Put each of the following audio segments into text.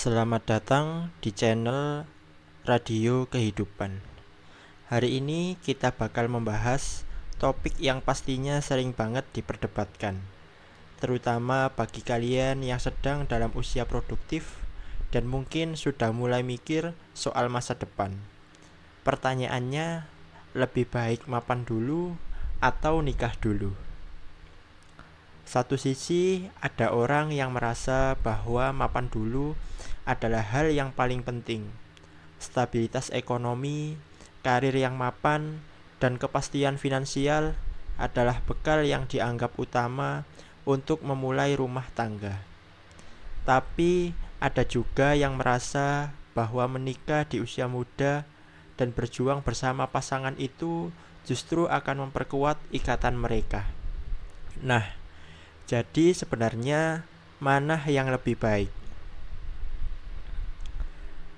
Selamat datang di channel Radio Kehidupan. Hari ini kita bakal membahas topik yang pastinya sering banget diperdebatkan, terutama bagi kalian yang sedang dalam usia produktif dan mungkin sudah mulai mikir soal masa depan. Pertanyaannya, lebih baik mapan dulu atau nikah dulu? Satu sisi ada orang yang merasa bahwa mapan dulu adalah hal yang paling penting. Stabilitas ekonomi, karir yang mapan, dan kepastian finansial adalah bekal yang dianggap utama untuk memulai rumah tangga. Tapi ada juga yang merasa bahwa menikah di usia muda dan berjuang bersama pasangan itu justru akan memperkuat ikatan mereka. Nah, jadi sebenarnya mana yang lebih baik?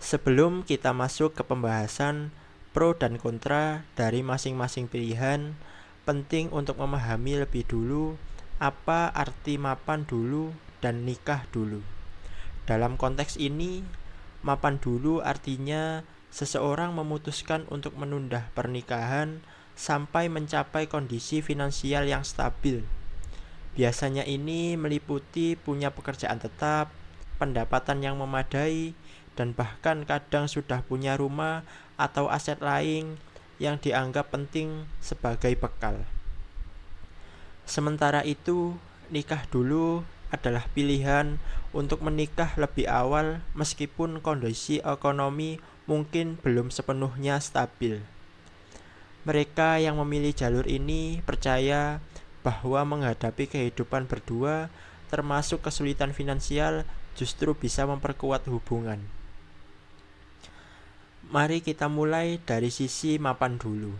Sebelum kita masuk ke pembahasan pro dan kontra dari masing-masing pilihan, penting untuk memahami lebih dulu apa arti mapan dulu dan nikah dulu. Dalam konteks ini, mapan dulu artinya seseorang memutuskan untuk menunda pernikahan sampai mencapai kondisi finansial yang stabil. Biasanya ini meliputi punya pekerjaan tetap, pendapatan yang memadai, dan bahkan kadang sudah punya rumah atau aset lain yang dianggap penting sebagai bekal. Sementara itu, nikah dulu adalah pilihan untuk menikah lebih awal meskipun kondisi ekonomi mungkin belum sepenuhnya stabil. Mereka yang memilih jalur ini percaya bahwa menghadapi kehidupan berdua, termasuk kesulitan finansial, justru bisa memperkuat hubungan. Mari kita mulai dari sisi mapan dulu.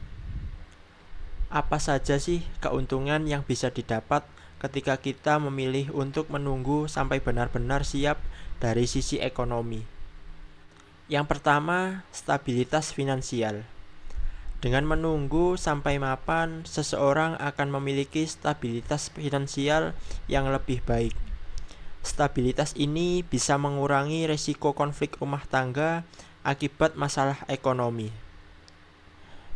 Apa saja sih keuntungan yang bisa didapat ketika kita memilih untuk menunggu sampai benar-benar siap dari sisi ekonomi? Yang pertama, stabilitas finansial. Dengan menunggu sampai mapan, seseorang akan memiliki stabilitas finansial yang lebih baik. Stabilitas ini bisa mengurangi risiko konflik rumah tangga akibat masalah ekonomi.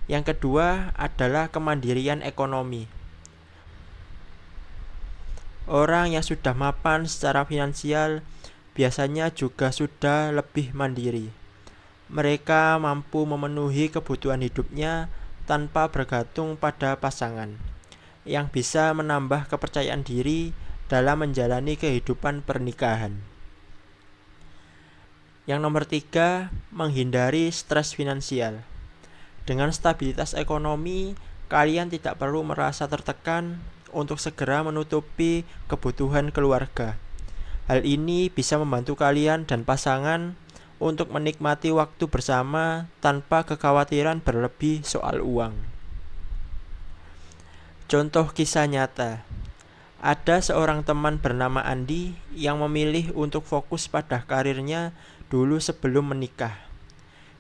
Yang kedua adalah kemandirian ekonomi. Orang yang sudah mapan secara finansial biasanya juga sudah lebih mandiri. Mereka mampu memenuhi kebutuhan hidupnya tanpa bergantung pada pasangan, yang bisa menambah kepercayaan diri dalam menjalani kehidupan pernikahan. Yang nomor 3, menghindari stres finansial. Dengan stabilitas ekonomi, kalian tidak perlu merasa tertekan untuk segera menutupi kebutuhan keluarga. Hal ini bisa membantu kalian dan pasangan untuk menikmati waktu bersama tanpa kekhawatiran berlebih soal uang. Contoh kisah nyata. Ada seorang teman bernama Andi yang memilih untuk fokus pada karirnya dulu sebelum menikah.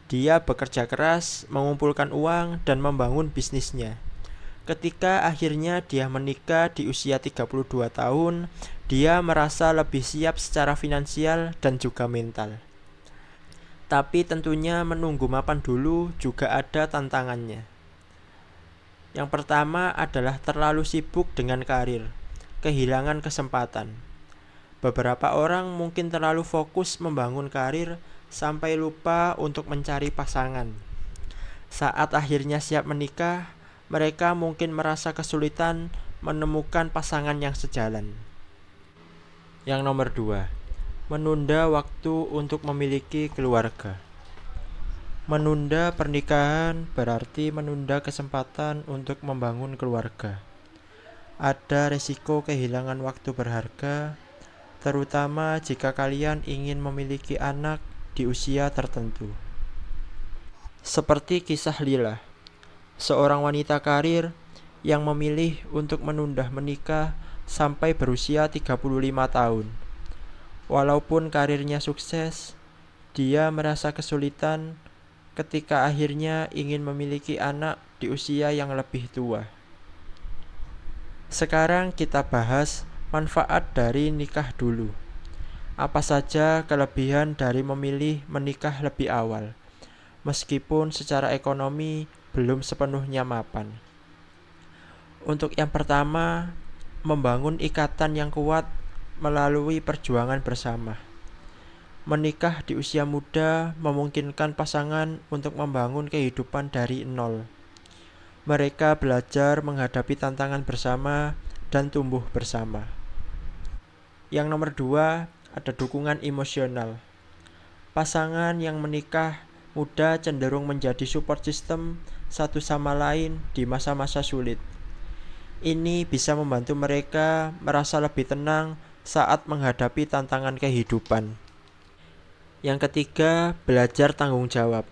Dia bekerja keras, mengumpulkan uang, dan membangun bisnisnya. Ketika akhirnya dia menikah di usia 32 tahun, dia merasa lebih siap secara finansial dan juga mental. Tapi tentunya menunggu mapan dulu juga ada tantangannya. Yang pertama adalah terlalu sibuk dengan karir, kehilangan kesempatan. Beberapa orang mungkin terlalu fokus membangun karir sampai lupa untuk mencari pasangan. Saat akhirnya siap menikah, mereka mungkin merasa kesulitan menemukan pasangan yang sejalan. Yang nomor 2, menunda waktu untuk memiliki keluarga. Menunda pernikahan berarti menunda kesempatan untuk membangun keluarga. Ada risiko kehilangan waktu berharga, terutama jika kalian ingin memiliki anak di usia tertentu. Seperti kisah Lila, seorang wanita karir yang memilih untuk menunda menikah sampai berusia 35 tahun. Walaupun karirnya sukses, dia merasa kesulitan ketika akhirnya ingin memiliki anak di usia yang lebih tua. Sekarang kita bahas manfaat dari nikah dulu. Apa saja kelebihan dari memilih menikah lebih awal, meskipun secara ekonomi belum sepenuhnya mapan? Untuk yang pertama, membangun ikatan yang kuat melalui perjuangan bersama. Menikah di usia muda memungkinkan pasangan untuk membangun kehidupan dari nol. Mereka belajar menghadapi tantangan bersama dan tumbuh bersama. Yang nomor dua, ada dukungan emosional. Pasangan yang menikah muda cenderung menjadi support system satu sama lain di masa-masa sulit. Ini bisa membantu mereka merasa lebih tenang saat menghadapi tantangan kehidupan. Yang ketiga, belajar tanggung jawab.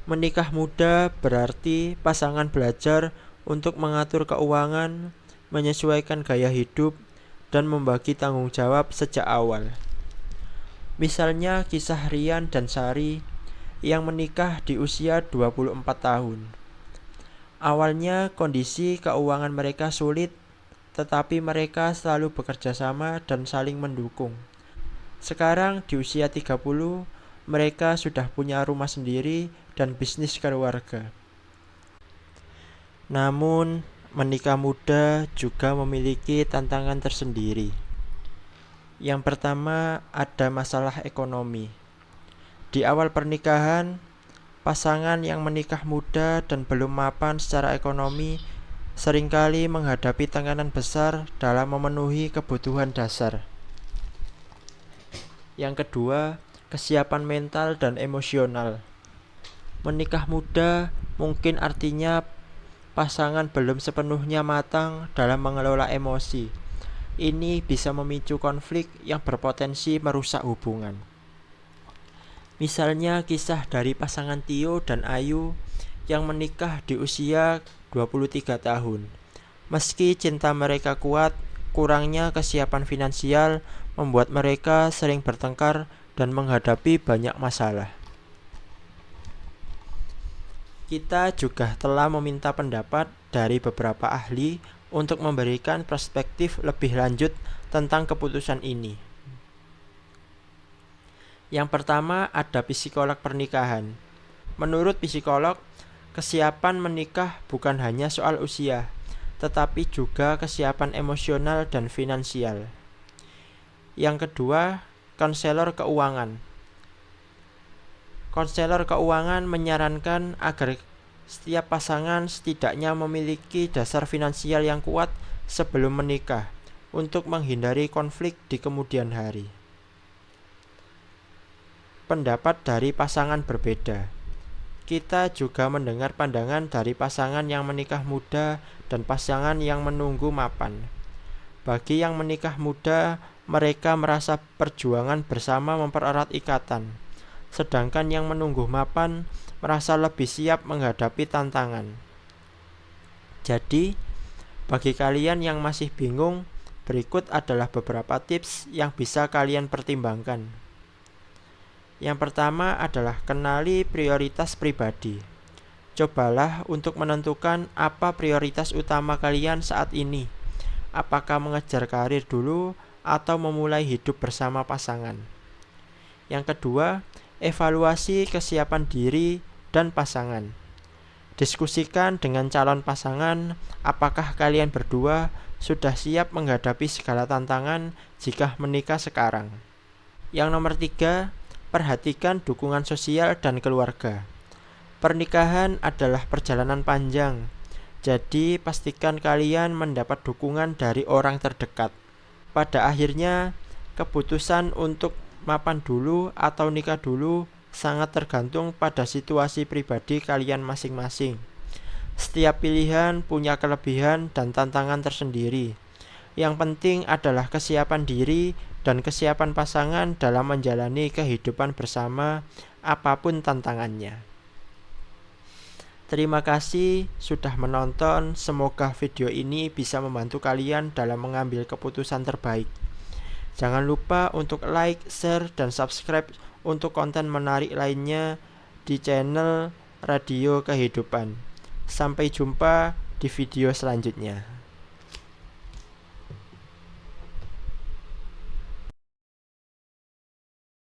Menikah muda berarti pasangan belajar untuk mengatur keuangan, menyesuaikan gaya hidup, dan membagi tanggung jawab sejak awal. Misalnya kisah Rian dan Sari yang menikah di usia 24 tahun. Awalnya kondisi keuangan mereka sulit, tetapi mereka selalu bekerja sama dan saling mendukung. Sekarang di usia 30, mereka sudah punya rumah sendiri dan bisnis keluarga. Namun, menikah muda juga memiliki tantangan tersendiri. Yang pertama, ada masalah ekonomi. Di awal pernikahan, pasangan yang menikah muda dan belum mapan secara ekonomi seringkali menghadapi tekanan besar dalam memenuhi kebutuhan dasar. Yang kedua, kesiapan mental dan emosional. Menikah muda mungkin artinya pasangan belum sepenuhnya matang dalam mengelola emosi. Ini bisa memicu konflik yang berpotensi merusak hubungan. Misalnya kisah dari pasangan Tio dan Ayu yang menikah di usia 23 tahun. Meski cinta mereka kuat, kurangnya kesiapan finansial membuat mereka sering bertengkar dan menghadapi banyak masalah. Kita juga telah meminta pendapat dari beberapa ahli untuk memberikan perspektif lebih lanjut tentang keputusan ini. Yang pertama, ada psikolog pernikahan. Menurut psikolog, kesiapan menikah bukan hanya soal usia, tetapi juga kesiapan emosional dan finansial. Yang kedua, konselor keuangan. Konselor keuangan menyarankan agar setiap pasangan setidaknya memiliki dasar finansial yang kuat sebelum menikah untuk menghindari konflik di kemudian hari. Pendapat dari pasangan berbeda. Kita juga mendengar pandangan dari pasangan yang menikah muda dan pasangan yang menunggu mapan. Bagi yang menikah muda, mereka merasa perjuangan bersama mempererat ikatan, sedangkan yang menunggu mapan merasa lebih siap menghadapi tantangan. Jadi, bagi kalian yang masih bingung, berikut adalah beberapa tips yang bisa kalian pertimbangkan. Yang pertama adalah kenali prioritas pribadi. Cobalah untuk menentukan apa prioritas utama kalian saat ini. Apakah mengejar karir dulu atau memulai hidup bersama pasangan. Yang kedua, evaluasi kesiapan diri dan pasangan. Diskusikan dengan calon pasangan apakah kalian berdua sudah siap menghadapi segala tantangan jika menikah sekarang. Yang nomor 3, perhatikan dukungan sosial dan keluarga. Pernikahan adalah perjalanan panjang, jadi pastikan kalian mendapat dukungan dari orang terdekat. Pada akhirnya, keputusan untuk mapan dulu atau nikah dulu sangat tergantung pada situasi pribadi kalian masing-masing. Setiap pilihan punya kelebihan dan tantangan tersendiri. Yang penting adalah kesiapan diri dan kesiapan pasangan dalam menjalani kehidupan bersama apapun tantangannya. Terima kasih sudah menonton. Semoga video ini bisa membantu kalian dalam mengambil keputusan terbaik. Jangan lupa untuk like, share, dan subscribe untuk konten menarik lainnya di channel Radio Kehidupan. Sampai jumpa di video selanjutnya.